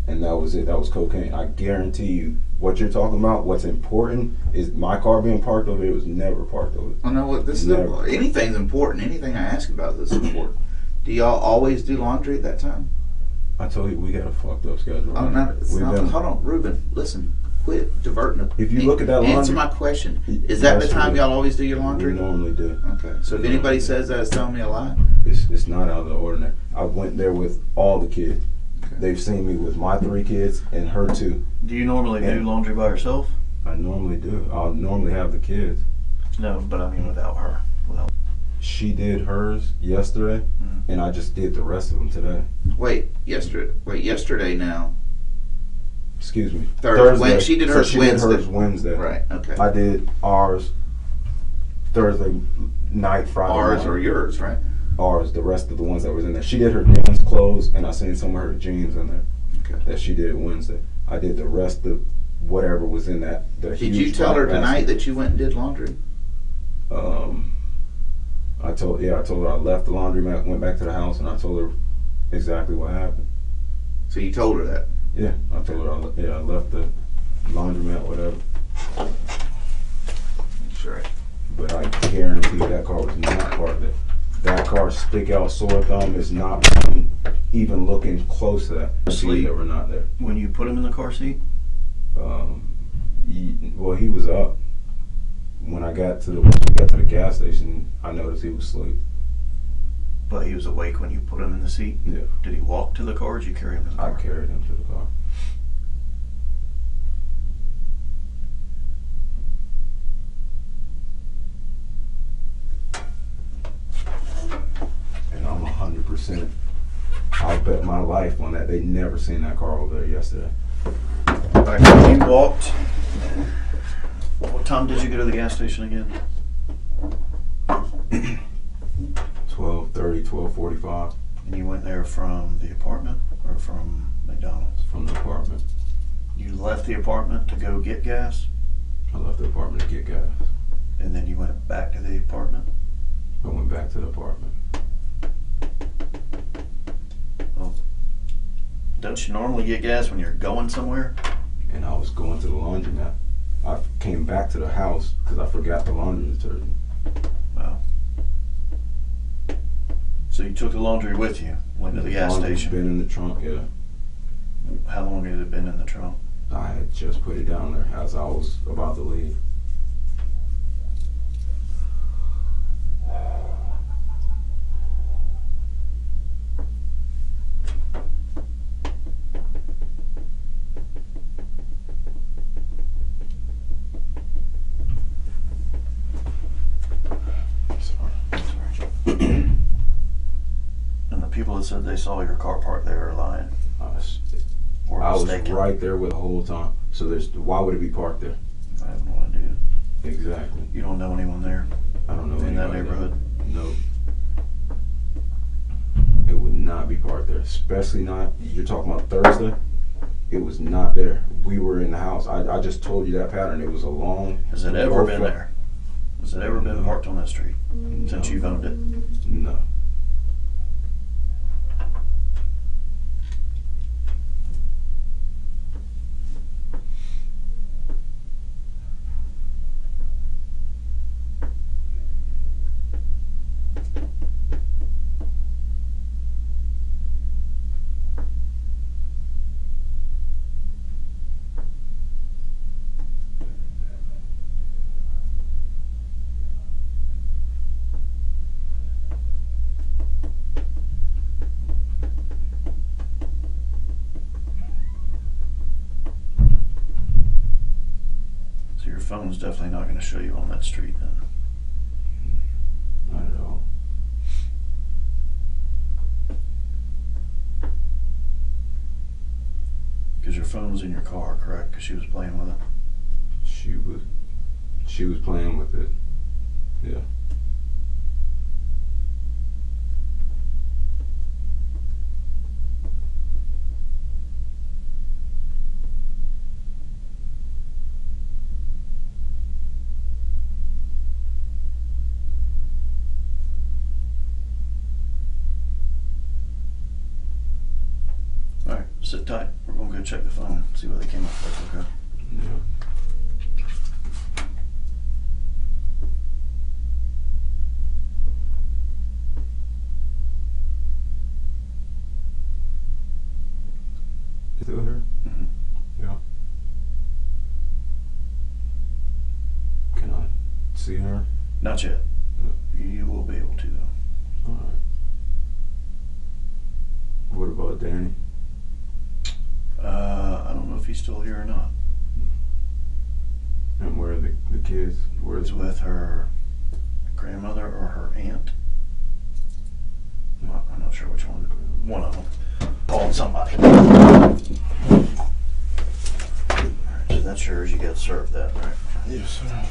And that was it. That was cocaine. I guarantee you, what you're talking about, what's important is my car being parked over here was never parked over. I know what this is. Anything's important. Anything I ask about this is important. Do y'all always do laundry at that time? I told you we got a fucked up schedule. Hold on, Ruben. Listen, quit diverting. If you look at that laundry, answer my question. Is that the time y'all always do your laundry? We normally do. Okay. So if anybody says that, it's telling me a lie. It's not out of the ordinary. I went there with all the kids. Okay. They've seen me with my 3 kids and her 2. Do you normally do laundry by yourself? I normally do. I'll normally have the kids. No, but I mean without her. Well, She did hers yesterday, and I just did the rest of them today. Wait, yesterday now. Excuse me. Thursday. She did hers She Wednesday. did hers Wednesday. Right, okay. I did ours Thursday night, Friday Ours night. or yours, right? Ours, the rest of the ones that was in there. She did her dance clothes, and I seen some of her jeans in there Okay. that she did Wednesday. I did the rest of whatever was in that. The Did you tell her tonight that you went and did laundry? I told her I left the laundromat, went back to the house, and I told her exactly what happened. So you told her that? Yeah, I told her I left the laundromat, whatever. Sure. But I guarantee that car was not parked there. That car, stick out sore thumb, is not even looking close to that. Asleep. That were not there. when you put him in the car seat, He was up. When we got to the gas station, I noticed he was asleep. but he was awake when you put him in the seat. Yeah. Did he walk to the car, or did you carry him in the I car? carried him to the car. And I'm 100%. I'll bet my life on that. They never seen that car over there yesterday. All right, when you walked, what time did you go to the gas station again? 12:30, 12:45 And you went there from the apartment or from McDonald's? from the apartment. You left the apartment to go get gas, I left the apartment to get gas. and then you went back to the apartment? I went back to the apartment. Well, don't you normally get gas when you're going somewhere? And I was going to the laundromat. I came back to the house because I forgot the laundry detergent. Wow. So you took the laundry with you, went to the gas Laundry's station. been in the trunk, yeah. How long had it been in the trunk? I had just put it down there as I was about to leave. And the people that said they saw your car parked there are lying or I was mistaken. right there with the whole time. So why would it be parked there? I have no idea. Exactly. You don't know anyone there I don't know in that anybody neighborhood? No. It would not be parked there. Especially not, you're talking about Thursday? It was not there. We were in the house. I just told you that pattern. It was a long... Has it ever been there? Has it ever been No. parked on that street since you've owned it? No. So your phone's definitely not going to show you on that street then. Not at all. Because your phone was in your car, correct? Because she was playing with it. She was playing with it. Yeah. All right, sit tight. We're going to go check the phone, see what they came up with, okay? Yeah. Still here? Mm-hmm. Yeah. Can I see her? Not yet. You will be able to, though. Alright. What about Danny? I don't know if he's still here or not. And where are the kids? Where's He's with her grandmother or her aunt. Well, I'm not sure which one. One of them called somebody. Alright, so that's yours. You got to serve that, right? Yes, sir.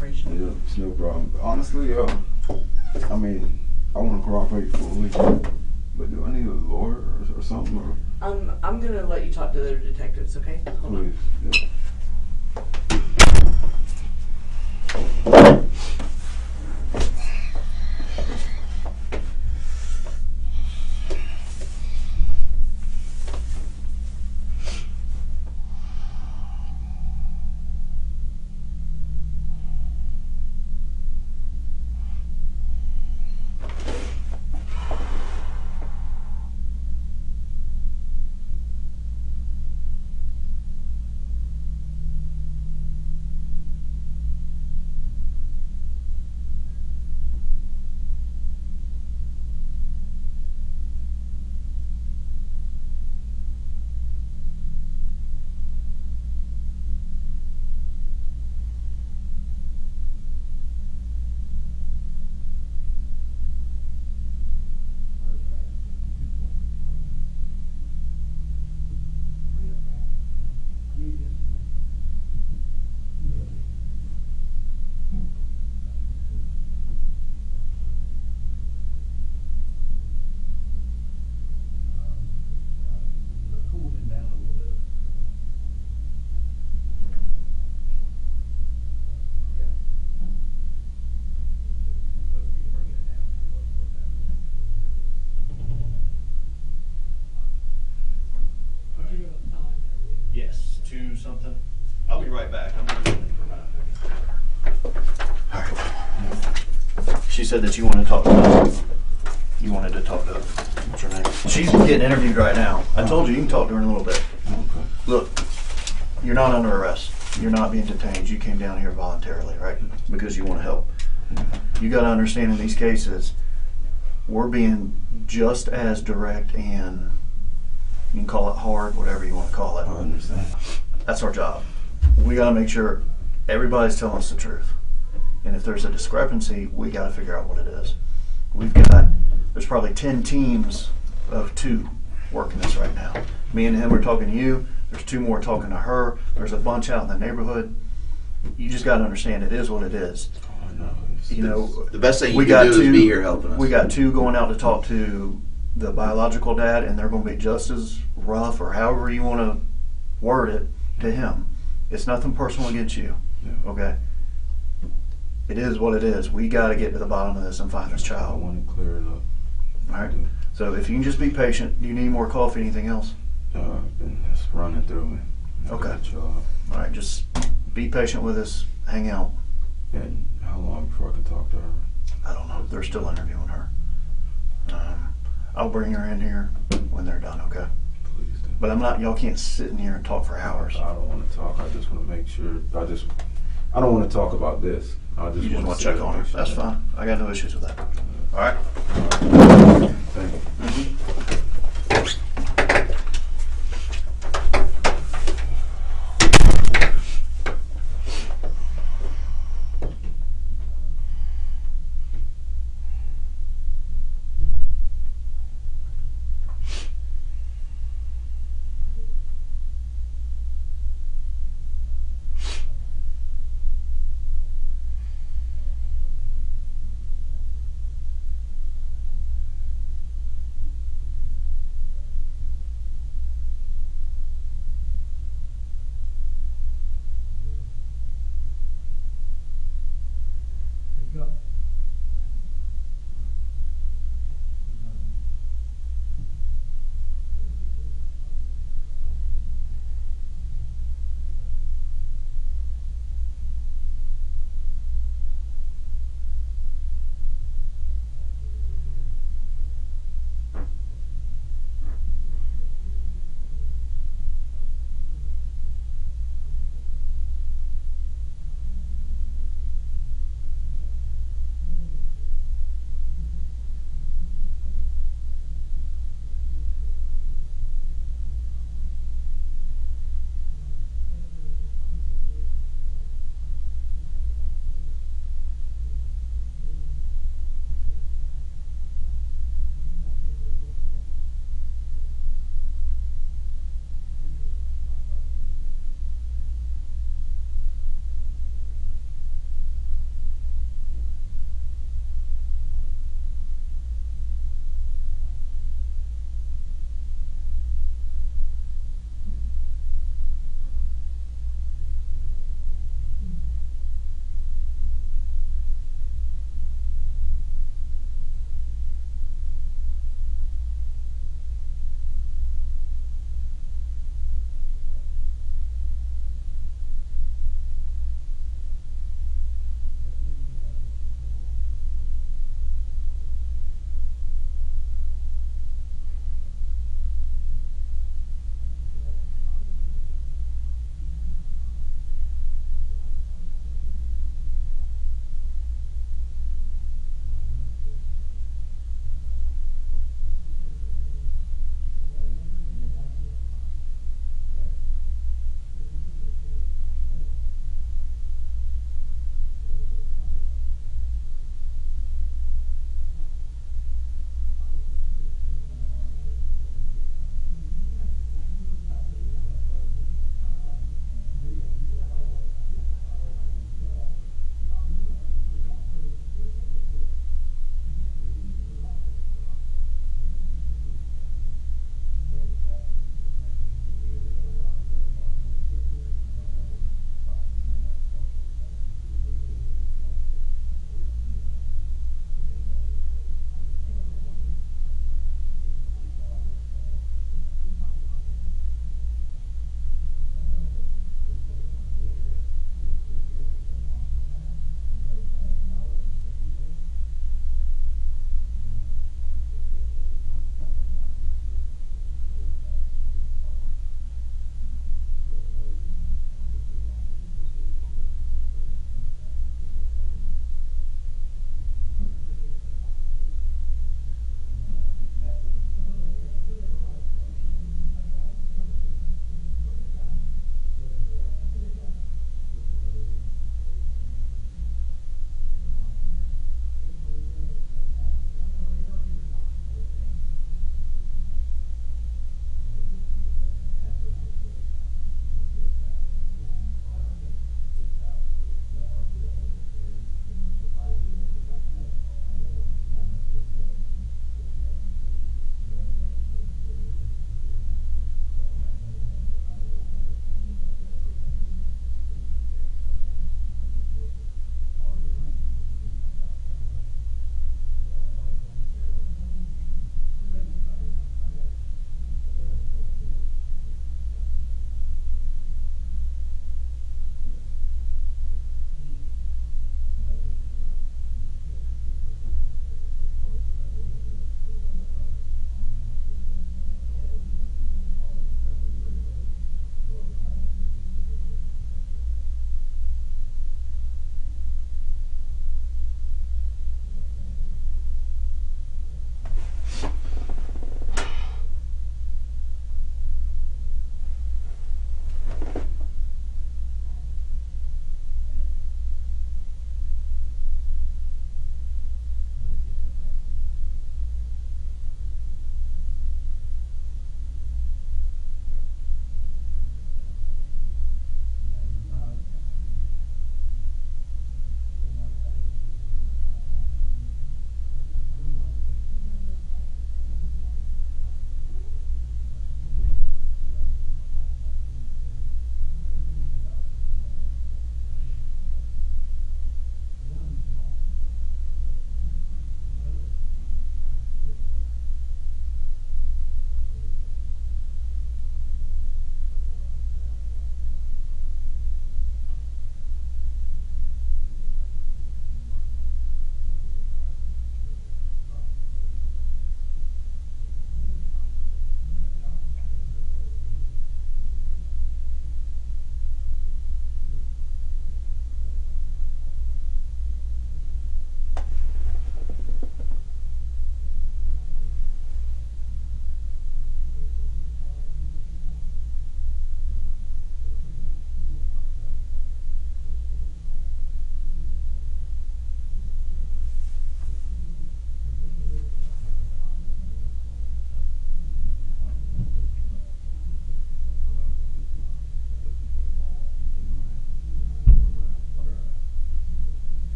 cooperation. Yeah, it's no problem. Honestly, I mean, I want to cooperate fully, but do I need a lawyer or something? Or I'm gonna let you talk to the other detectives, okay? Hold on. please, yeah. Yes, 2 something. I'll be right back. I'm not leaving for a minute. All right. She said that you wanted to talk to her. You wanted to talk to her. What's her name? She's getting interviewed right now. I told you can talk to her in a little bit. Okay. Look, you're not under arrest. You're not being detained. You came down here voluntarily, right? Because you want to help. You got to understand in these cases, we're being just as direct and you can call it hard, whatever you want to call it. I understand. That's our job. We got to make sure everybody's telling us the truth. And if there's a discrepancy, we got to figure out what it is. There's probably 10 teams of 2 working this right now. Me and him are talking to you. There's 2 more talking to her. There's a bunch out in the neighborhood. You just got to understand it is what it is. Oh, I know. You know, The best thing you can do is be here helping us. We got 2 going out to talk to the biological dad, and they're going to be just as rough or however you want to word it to him. It's nothing personal against you, Yeah. okay? It is what it is. We got to get to the bottom of this and find this I child. want to clear it up. All right? So if you can just be patient. Do you need more coffee, anything else? I've been just running through me. Okay. Chill out. All right, just be patient with us. Hang out. And how long before I can talk to her? I don't know. They're still interviewing her. I'll bring her in here when they're done, okay? Please do. But y'all can't sit in here and talk for hours. I don't want to talk. I just want to make sure. I don't want to talk about this. I just You just want to sit check on her. and make sure That's that- fine. I got no issues with that. All right?